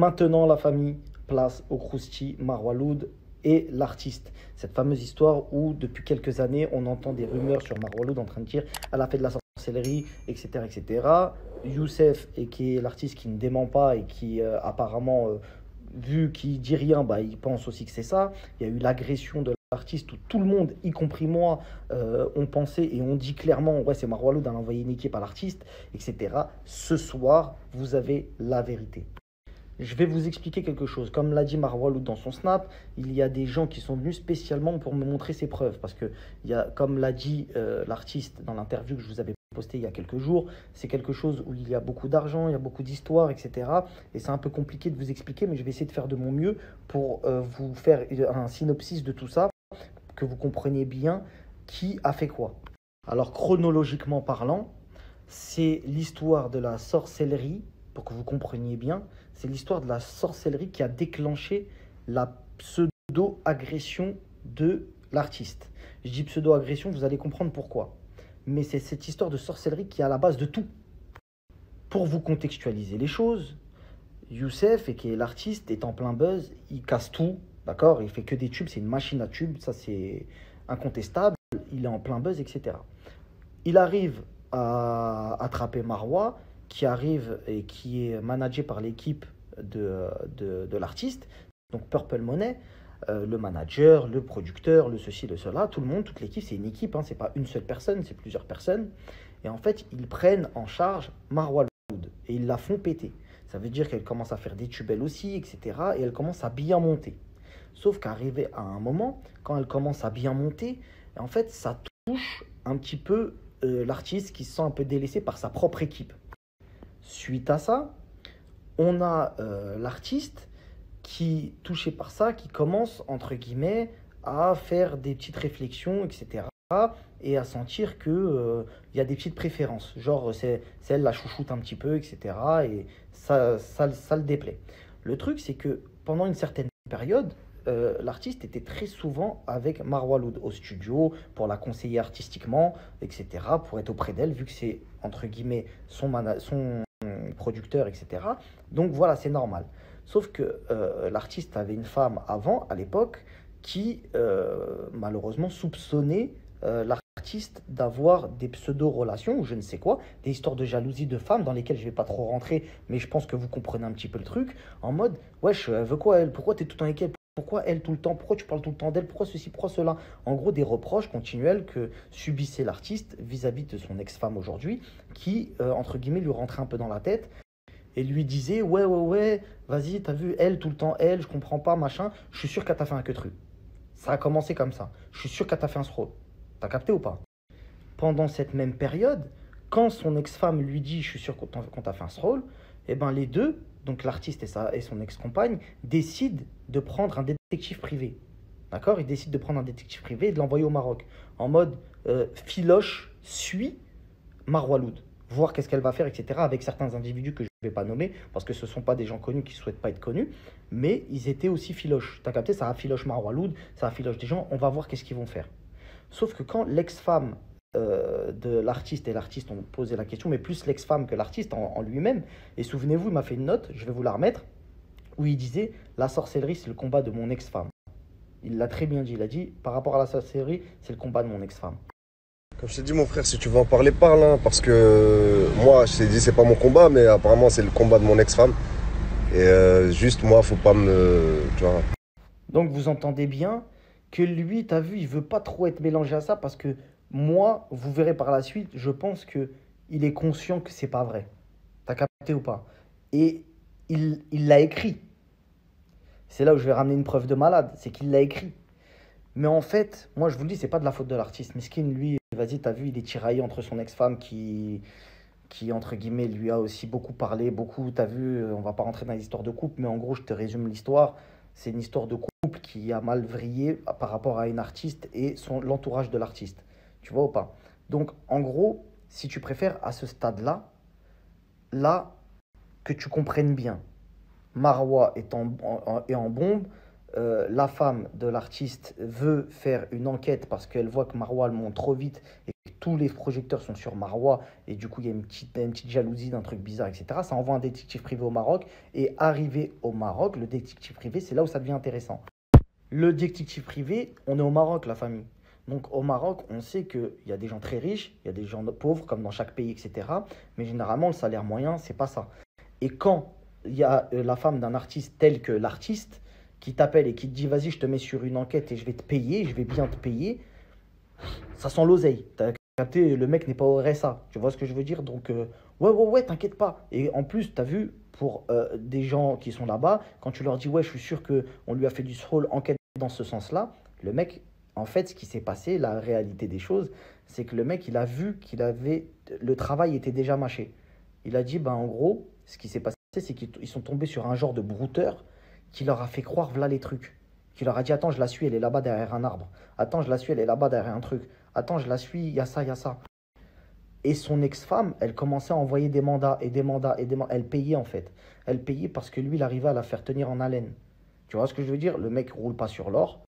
Maintenant, la famille, place au Krusty, Marwa Loud et l'artiste. Cette fameuse histoire où, depuis quelques années, on entend des rumeurs sur Marwa Loud en train de dire elle a fait de la sorcellerie, etc. etc. Youssef, et qui est l'artiste qui ne dément pas et qui apparemment, vu qu'il dit rien, bah, il pense aussi que c'est ça. Il y a eu l'agression de l'artiste où tout le monde, y compris moi, ont pensé et ont dit clairement ouais, c'est Marwa Loud, elle a envoyé une équipe à l'artiste, etc. Ce soir, vous avez la vérité. Je vais vous expliquer quelque chose. Comme l'a dit Marwa Loud dans son snap, il y a des gens qui sont venus spécialement pour me montrer ses preuves. Parce que, comme l'a dit l'artiste dans l'interview que je vous avais postée il y a quelques jours, c'est quelque chose où il y a beaucoup d'argent, il y a beaucoup d'histoires, etc. Et c'est un peu compliqué de vous expliquer, mais je vais essayer de faire de mon mieux pour vous faire un synopsis de tout ça, que vous compreniez bien qui a fait quoi. Alors, chronologiquement parlant, c'est l'histoire de la sorcellerie, pour que vous compreniez bien, c'est l'histoire de la sorcellerie qui a déclenché la pseudo-agression de l'artiste. Je dis pseudo-agression, vous allez comprendre pourquoi. Mais c'est cette histoire de sorcellerie qui est à la base de tout. Pour vous contextualiser les choses, Youssef, et qui est l'artiste, est en plein buzz, il casse tout, d'accord? Il fait que des tubes, c'est une machine à tubes, ça c'est incontestable, il est en plein buzz, etc. Il arrive à attraper Marwa, qui arrive et qui est managé par l'équipe de l'artiste, donc Purple Money, le manager, le producteur, le ceci, le cela, tout le monde, toute l'équipe, c'est une équipe, hein, c'est pas une seule personne, c'est plusieurs personnes. Et en fait, ils prennent en charge Marwa Loud et ils la font péter. Ça veut dire qu'elle commence à faire des tubes elle aussi, etc. Et elle commence à bien monter. Sauf qu'arrivé à un moment, quand elle commence à bien monter, en fait, ça touche un petit peu l'artiste qui se sent un peu délaissé par sa propre équipe. Suite à ça, on a l'artiste qui, touché par ça, qui commence, entre guillemets, à faire des petites réflexions, etc. Et à sentir qu'il y a des petites préférences. Genre, c'est elle la chouchoute un petit peu, etc. Et ça le déplaît. Le truc, c'est que pendant une certaine période, l'artiste était très souvent avec Marwa Loud au studio pour la conseiller artistiquement, etc. Pour être auprès d'elle, vu que c'est, entre guillemets, son producteur, etc. Donc voilà, c'est normal. Sauf que l'artiste avait une femme avant, à l'époque, qui malheureusement soupçonnait l'artiste d'avoir des pseudo-relations ou je ne sais quoi, des histoires de jalousie de femmes dans lesquelles je ne vais pas trop rentrer, mais je pense que vous comprenez un petit peu le truc, en mode, wesh, elle veut quoi elle? Pourquoi tu es tout le temps avec elle? Pourquoi elle tout le temps? Pourquoi tu parles tout le temps d'elle? Pourquoi ceci? Pourquoi cela? En gros, des reproches continuels que subissait l'artiste vis-à-vis de son ex-femme aujourd'hui, qui, entre guillemets, lui rentrait un peu dans la tête et lui disait ouais, vas-y, t'as vu, elle, tout le temps, elle, je comprends pas, machin, je suis sûr qu'elle t'a fait un queutru. Ça a commencé comme ça. Je suis sûr qu'elle t'a fait un scroll. T'as capté ou pas? Pendant cette même période, quand son ex-femme lui dit je suis sûr qu'on t'a fait un scroll, et ben les deux, donc l'artiste et son ex-compagne, décident de prendre un détective privé. D'accord? Ils décident de prendre un détective privé et de l'envoyer au Maroc. En mode Filoche suit Marwa Loud, voir qu'est-ce qu'elle va faire, etc. avec certains individus que je ne vais pas nommer, parce que ce ne sont pas des gens connus qui ne souhaitent pas être connus, mais ils étaient aussi filoches. T'as capté? Ça affiloche Marwa Loud, ça affiloche des gens, on va voir qu'est-ce qu'ils vont faire. Sauf que quand l'ex-femme de l'artiste et l'artiste ont posé la question, mais plus l'ex-femme que l'artiste en lui-même, et souvenez-vous, il m'a fait une note, je vais vous la remettre, où il disait « La sorcellerie, c'est le combat de mon ex-femme ». Il l'a très bien dit, il a dit « Par rapport à la sorcellerie, c'est le combat de mon ex-femme ». Comme je t'ai dit, mon frère, si tu veux en parler, parle, hein, parce que moi, je t'ai dit, c'est pas mon combat, mais apparemment, c'est le combat de mon ex-femme. Et juste, moi, faut pas me. Tu vois. Donc, vous entendez bien que lui, tu as vu, il veut pas trop être mélangé à ça parce que moi, vous verrez par la suite, je pense que il est conscient que c'est pas vrai. T'as capté ou pas? Et il l'a écrit. C'est là où je vais ramener une preuve de malade, c'est qu'il l'a écrit. Mais en fait, moi je vous le dis, c'est pas de la faute de l'artiste. Miskin, lui, vas-y, t'as vu, il est tiraillé entre son ex-femme qui, entre guillemets, lui a aussi beaucoup parlé, beaucoup, t'as vu, on va pas rentrer dans l'histoire de couple, mais en gros, je te résume l'histoire. C'est une histoire de couple qui a mal vrillé par rapport à une artiste et l'entourage de l'artiste. Tu vois ou pas? Donc, en gros, si tu préfères, à ce stade-là, là, que tu comprennes bien, Marwa est en bombe. La femme de l'artiste veut faire une enquête parce qu'elle voit que Marwa elle monte trop vite et que tous les projecteurs sont sur Marwa, et du coup, il y a une petite jalousie d'un truc bizarre, etc. Ça envoie un détective privé au Maroc, et arrivé au Maroc, le détective privé, c'est là où ça devient intéressant. Le détective privé, on est au Maroc, la famille. Donc au Maroc, on sait qu'il y a des gens très riches, il y a des gens pauvres, comme dans chaque pays, etc. Mais généralement, le salaire moyen, c'est pas ça. Et quand il y a la femme d'un artiste tel que l'artiste, qui t'appelle et qui te dit, vas-y, je te mets sur une enquête et je vais te payer, je vais bien te payer, ça sent l'oseille. T'as capté, le mec n'est pas au RSA. Tu vois ce que je veux dire? Donc, ouais, t'inquiète pas. Et en plus, t'as vu, pour des gens qui sont là-bas, quand tu leur dis, ouais, je suis sûr qu'on lui a fait du scroll, enquête dans ce sens-là, le mec, en fait, ce qui s'est passé, la réalité des choses, c'est que le mec, il a vu qu'il avait. Le travail était déjà mâché. Il a dit, ben, en gros, ce qui s'est passé, c'est qu'ils sont tombés sur un genre de brouteur qui leur a fait croire, voilà les trucs. Qui leur a dit, attends, je la suis, elle est là-bas derrière un arbre. Attends, je la suis, elle est là-bas derrière un truc. Attends, je la suis, il y a ça, il y a ça. Et son ex-femme, elle commençait à envoyer des mandats et des mandats et des mandats. Elle payait en fait. Elle payait parce que lui, il arrivait à la faire tenir en haleine. Tu vois ce que je veux dire? Le mec roule pas sur l'or.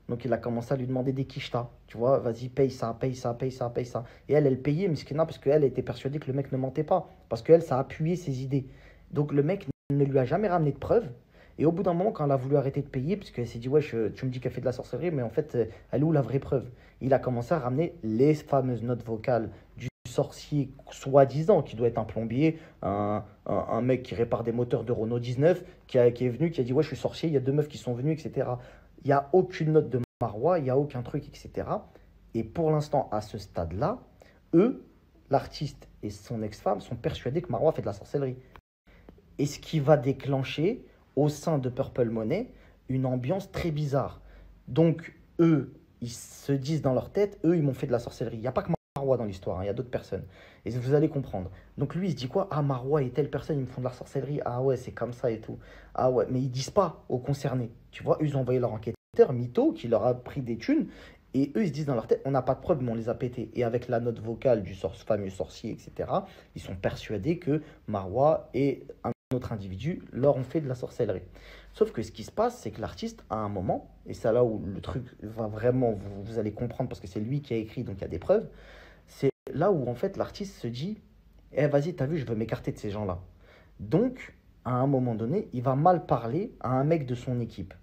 Donc il a commencé à lui demander des quichetas. Tu vois, vas-y, paye ça, paye ça, paye ça, paye ça. Et elle payait, miskina, parce qu'elle était persuadée que le mec ne mentait pas. Parce qu'elle, ça a appuyé ses idées. Donc le mec ne lui a jamais ramené de preuves. Et au bout d'un moment, quand elle a voulu arrêter de payer, parce qu'elle s'est dit, ouais, tu me dis qu'elle fait de la sorcellerie, mais en fait, elle est où la vraie preuve? Il a commencé à ramener les fameuses notes vocales du sorcier soi-disant, qui doit être un plombier, un mec qui répare des moteurs de Renault 19, qui est venu, qui a dit, ouais, je suis sorcier, il y a deux meufs qui sont venues, etc. Il n'y a aucune note de Marwa, il n'y a aucun truc, etc. Et pour l'instant, à ce stade-là, eux, l'artiste et son ex-femme, sont persuadés que Marwa fait de la sorcellerie. Et ce qui va déclencher au sein de Purple Money une ambiance très bizarre. Donc, eux, ils se disent dans leur tête, eux, ils m'ont fait de la sorcellerie. Il n'y a pas que Marwa dans l'histoire, hein, il y a d'autres personnes. Et vous allez comprendre. Donc, lui, il se dit quoi? Ah, Marwa et telle personne, ils me font de la sorcellerie. Ah ouais, c'est comme ça et tout. Ah ouais, mais ils disent pas aux concernés. Tu vois, eux, ils ont envoyé leur enquêteur, Mytho, qui leur a pris des thunes. Et eux, ils se disent dans leur tête, on n'a pas de preuves, mais on les a pétés. Et avec la note vocale du fameux sorcier, etc., ils sont persuadés que Marwa et un autre individu leur ont fait de la sorcellerie. Sauf que ce qui se passe, c'est que l'artiste, à un moment, et c'est là où le truc va vraiment, vous allez comprendre, parce que c'est lui qui a écrit, donc il y a des preuves, c'est là où en fait l'artiste se dit, eh vas-y, t'as vu, je veux m'écarter de ces gens-là. Donc, à un moment donné, il va mal parler à un mec de son équipe.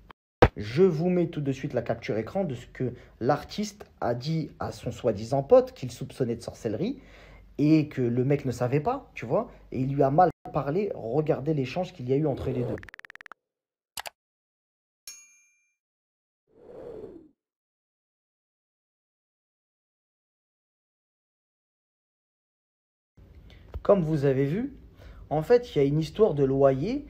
Je vous mets tout de suite la capture écran de ce que l'artiste a dit à son soi-disant pote qu'il soupçonnait de sorcellerie et que le mec ne savait pas, tu vois, et il lui a mal parlé. Regardez l'échange qu'il y a eu entre les deux. Comme vous avez vu, en fait, il y a une histoire de loyer.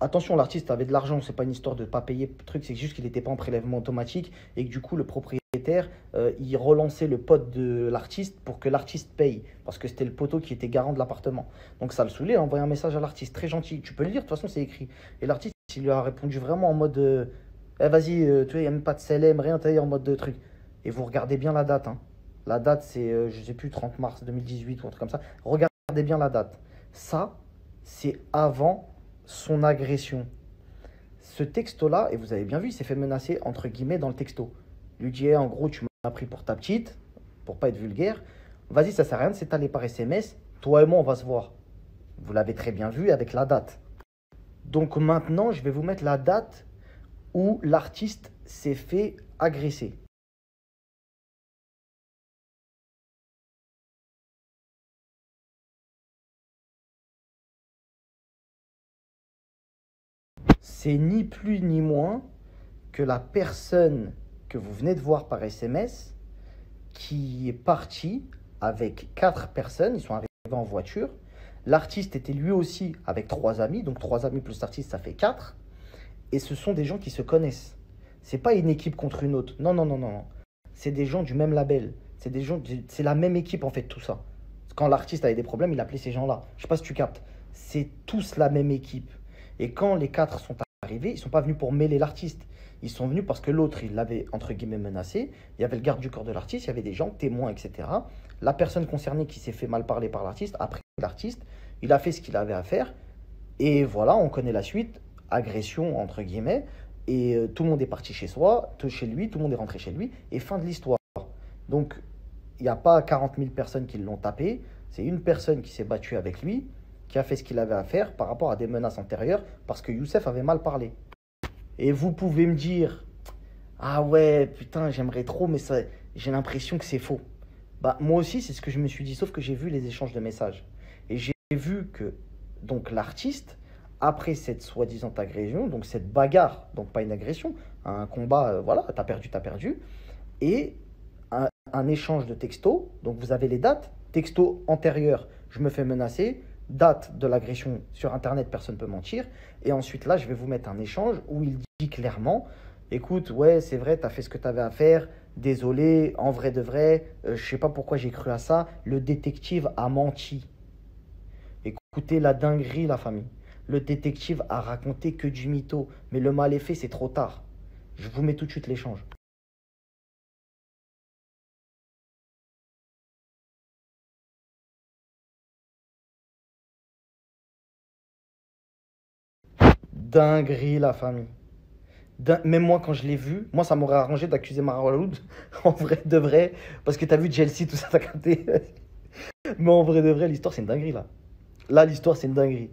Attention, l'artiste avait de l'argent, c'est pas une histoire de ne pas payer le truc, c'est juste qu'il n'était pas en prélèvement automatique et que du coup, le propriétaire, il relançait le pote de l'artiste pour que l'artiste paye, parce que c'était le poteau qui était garant de l'appartement. Donc ça le saoulait, il a envoyé un message à l'artiste, très gentil, tu peux le lire, de toute façon c'est écrit. Et l'artiste, il lui a répondu vraiment en mode, eh, vas-y, tu vois, il n'y a même pas de CLM, rien, t'as en mode de truc. Et vous regardez bien la date, hein. La date, c'est, je sais plus, 30 mars 2018 ou un truc comme ça. Regardez bien la date. Ça, c'est avant son agression. Ce texto-là, et vous avez bien vu, il s'est fait menacer entre guillemets dans le texto. Il lui dit, eh, en gros, tu m'as pris pour ta petite, pour pas être vulgaire. Vas-y, ça sert à rien de s'étaler par SMS. Toi et moi, on va se voir. Vous l'avez très bien vu avec la date. Donc maintenant, je vais vous mettre la date où l'artiste s'est fait agresser. C'est ni plus ni moins que la personne que vous venez de voir par SMS qui est partie avec 4 personnes. Ils sont arrivés en voiture. L'artiste était lui aussi avec 3 amis. Donc 3 amis plus l'artiste, ça fait 4. Et ce sont des gens qui se connaissent. C'est pas une équipe contre une autre. Non, non, non, non, non. C'est des gens du même label. C'est des gens, c'est la même équipe en fait, tout ça. Quand l'artiste avait des problèmes, il appelait ces gens-là. Je sais pas si tu captes. C'est tous la même équipe. Et quand les 4 sont arrivés, ils ne sont pas venus pour mêler l'artiste. Ils sont venus parce que l'autre, il l'avait entre guillemets menacé. Il y avait le garde du corps de l'artiste, il y avait des gens, témoins, etc. La personne concernée qui s'est fait mal parler par l'artiste a pris l'artiste. Il a fait ce qu'il avait à faire. Et voilà, on connaît la suite. Agression, entre guillemets. Et tout le monde est parti chez soi, chez lui, tout le monde est rentré chez lui. Et fin de l'histoire. Donc, il n'y a pas 40 000 personnes qui l'ont tapé. C'est une personne qui s'est battue avec lui, qui a fait ce qu'il avait à faire par rapport à des menaces antérieures, parce que Youssef avait mal parlé. Et vous pouvez me dire, ah ouais, putain, j'aimerais trop, mais ça, j'ai l'impression que c'est faux. Bah, moi aussi, c'est ce que je me suis dit, sauf que j'ai vu les échanges de messages. Et j'ai vu que donc l'artiste, après cette soi-disant agression, donc cette bagarre, donc pas une agression, un combat, voilà, t'as perdu, et un échange de textos, donc vous avez les dates, texto antérieur, je me fais menacer, date de l'agression sur Internet, personne ne peut mentir, et ensuite là, je vais vous mettre un échange où il dit clairement, écoute, ouais, c'est vrai, t'as fait ce que t'avais à faire, désolé, en vrai de vrai, je sais pas pourquoi j'ai cru à ça, le détective a menti. Écoutez la dinguerie, la famille. Le détective a raconté que du mytho, mais le mal est fait, c'est trop tard. Je vous mets tout de suite l'échange. Dinguerie, la famille. Même moi, quand je l'ai vu, moi, ça m'aurait arrangé d'accuser Marwaloud en vrai de vrai, parce que t'as vu Chelsea, tout ça, t'as capté. Mais en vrai de vrai, l'histoire, c'est une dinguerie, là. Là, l'histoire, c'est une dinguerie.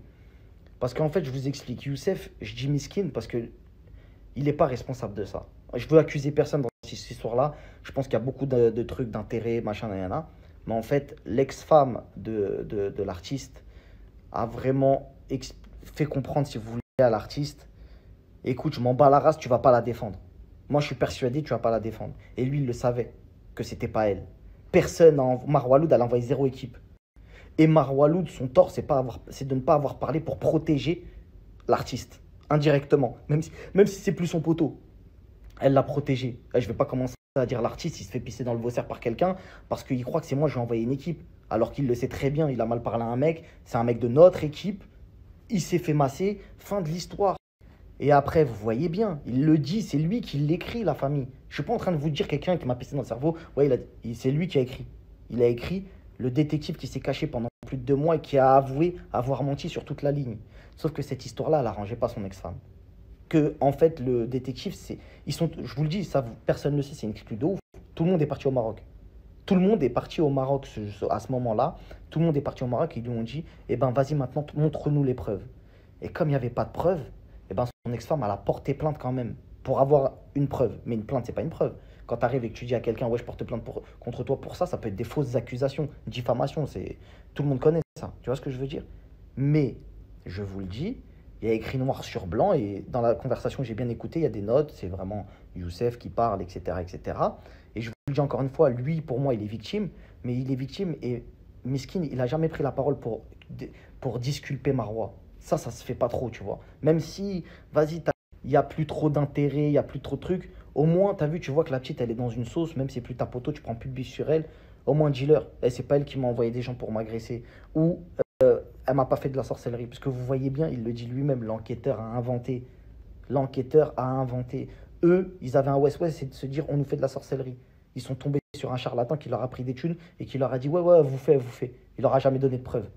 Parce qu'en fait, je vous explique, Youssef, je dis miskin parce que il n'est pas responsable de ça. Je veux accuser personne dans cette histoire-là. Je pense qu'il y a beaucoup de trucs d'intérêt, machin, nanana. Mais en fait, l'ex-femme de l'artiste a vraiment fait comprendre, si vous voulez, à l'artiste, écoute, je m'en bats la race, tu vas pas la défendre. Moi, je suis persuadé que tu vas pas la défendre. Et lui, il le savait, que c'était pas elle. Personne, Marwaloud, elle a envoyé zéro équipe. Et Marwaloud, son tort, c'est de ne pas avoir parlé pour protéger l'artiste, indirectement. Même si c'est plus son poteau. Elle l'a protégé. Je ne vais pas commencer à dire l'artiste, il se fait pisser dans le vaussaire par quelqu'un parce qu'il croit que c'est moi, je lui ai envoyé une équipe. Alors qu'il le sait très bien, il a mal parlé à un mec, c'est un mec de notre équipe, il s'est fait masser, fin de l'histoire. Et après, vous voyez bien, il le dit, c'est lui qui l'écrit, la famille. Je ne suis pas en train de vous dire quelqu'un qui m'a pissé dans le cerveau, ouais, c'est lui qui a écrit. Il a écrit le détective qui s'est caché pendant plus de 2 mois et qui a avoué avoir menti sur toute la ligne. Sauf que cette histoire-là, elle n'arrangeait pas son ex-femme. Que, en fait, le détective, je vous le dis, ça, personne ne le sait, c'est une exclu de ouf. Tout le monde est parti au Maroc. Tout le monde est parti au Maroc à ce moment-là. Tout le monde est parti au Maroc et ils lui ont dit, eh ben, vas-y maintenant, montre-nous les preuves. Et comme il n'y avait pas de preuves, eh ben, son ex-femme, elle a porté plainte quand même pour avoir une preuve. Mais une plainte, c'est pas une preuve. Quand tu arrives et que tu dis à quelqu'un, ouais, je porte plainte contre toi pour ça, ça peut être des fausses accusations, diffamation. Tout le monde connaît ça. Tu vois ce que je veux dire? Mais, je vous le dis, il y a écrit noir sur blanc et dans la conversation que j'ai bien écoutée, il y a des notes. C'est vraiment Youssef qui parle, etc., etc. Et je vous le dis encore une fois, lui, pour moi, il est victime. Mais il est victime et Miskin, il n'a jamais pris la parole pour disculper Marwa. Ça se fait pas trop, tu vois. Même si, vas-y, il n'y a plus trop d'intérêt, il n'y a plus trop de trucs. Au moins, tu as vu, tu vois que la petite, elle est dans une sauce, même si c'est plus ta poteau, tu prends plus de bif sur elle. Au moins, dis-leur, c'est pas elle qui m'a envoyé des gens pour m'agresser. Ou elle m'a pas fait de la sorcellerie. Parce que vous voyez bien, il le dit lui-même, l'enquêteur a inventé. L'enquêteur a inventé. Eux, ils avaient un West-West, c'est de se dire, on nous fait de la sorcellerie. Ils sont tombés sur un charlatan qui leur a pris des thunes et qui leur a dit, ouais, ouais, vous faites, vous faites. Il leur a jamais donné de preuves.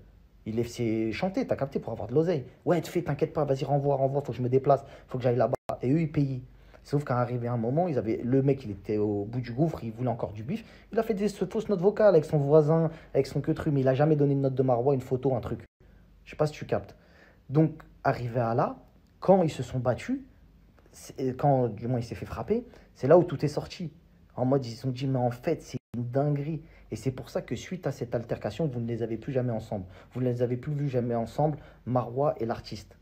Il les fait chanter, t'as capté, pour avoir de l'oseille. Ouais, te fais, t'inquiète pas, vas-y, renvoie, faut que je me déplace, faut que j'aille là-bas. Et eux, ils payaient. Sauf qu'à arrivé un moment, le mec, il était au bout du gouffre, il voulait encore du bif. Il a fait des fausses notes vocales avec son voisin, avec son queutru, mais il a jamais donné une note de Marois, une photo, un truc. Je sais pas si tu captes. Donc, arrivé à là, quand ils se sont battus, quand du moins il s'est fait frapper, c'est là où tout est sorti. En mode, ils se sont dit, mais en fait, c'est une dinguerie. Et c'est pour ça que suite à cette altercation, vous ne les avez plus jamais ensemble. Vous ne les avez plus vus jamais ensemble, Marwa et l'artiste.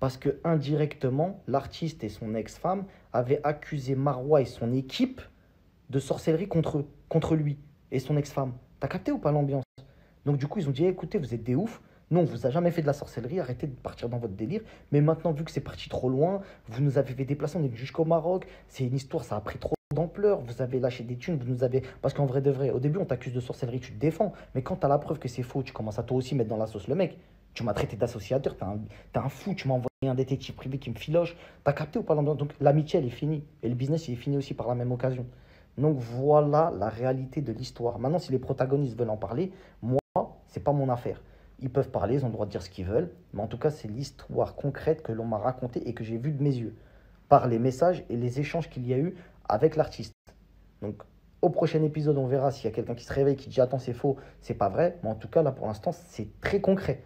Parce que indirectement, l'artiste et son ex-femme avaient accusé Marwa et son équipe de sorcellerie contre lui et son ex-femme. T'as capté ou pas l'ambiance? Donc du coup, ils ont dit, écoutez, vous êtes des oufs. Non, on vous a jamais fait de la sorcellerie, arrêtez de partir dans votre délire. Mais maintenant, vu que c'est parti trop loin, vous nous avez fait déplacer, on est jusqu'au Maroc. C'est une histoire, ça a pris trop d'ampleur. Vous avez lâché des thunes, vous nous avez. Parce qu'en vrai de vrai, au début, on t'accuse de sorcellerie, tu te défends. Mais quand t'as la preuve que c'est faux, tu commences à toi aussi mettre dans la sauce le mec. Tu m'as traité d'associateur, t'es un fou, tu m'as envoyé un détective privé qui me filoche. T'as capté ou pas l'ambiance? Donc l'amitié, elle est finie. Et le business, il est fini aussi par la même occasion. Donc voilà la réalité de l'histoire. Maintenant, si les protagonistes veulent en parler, moi, c'est pas mon affaire. Ils peuvent parler, ils ont le droit de dire ce qu'ils veulent. Mais en tout cas, c'est l'histoire concrète que l'on m'a racontée et que j'ai vue de mes yeux. Par les messages et les échanges qu'il y a eu avec l'artiste. Donc, Au prochain épisode, on verra s'il y a quelqu'un qui se réveille, qui dit attends, c'est faux, c'est pas vrai. Mais en tout cas, là, pour l'instant, c'est très concret.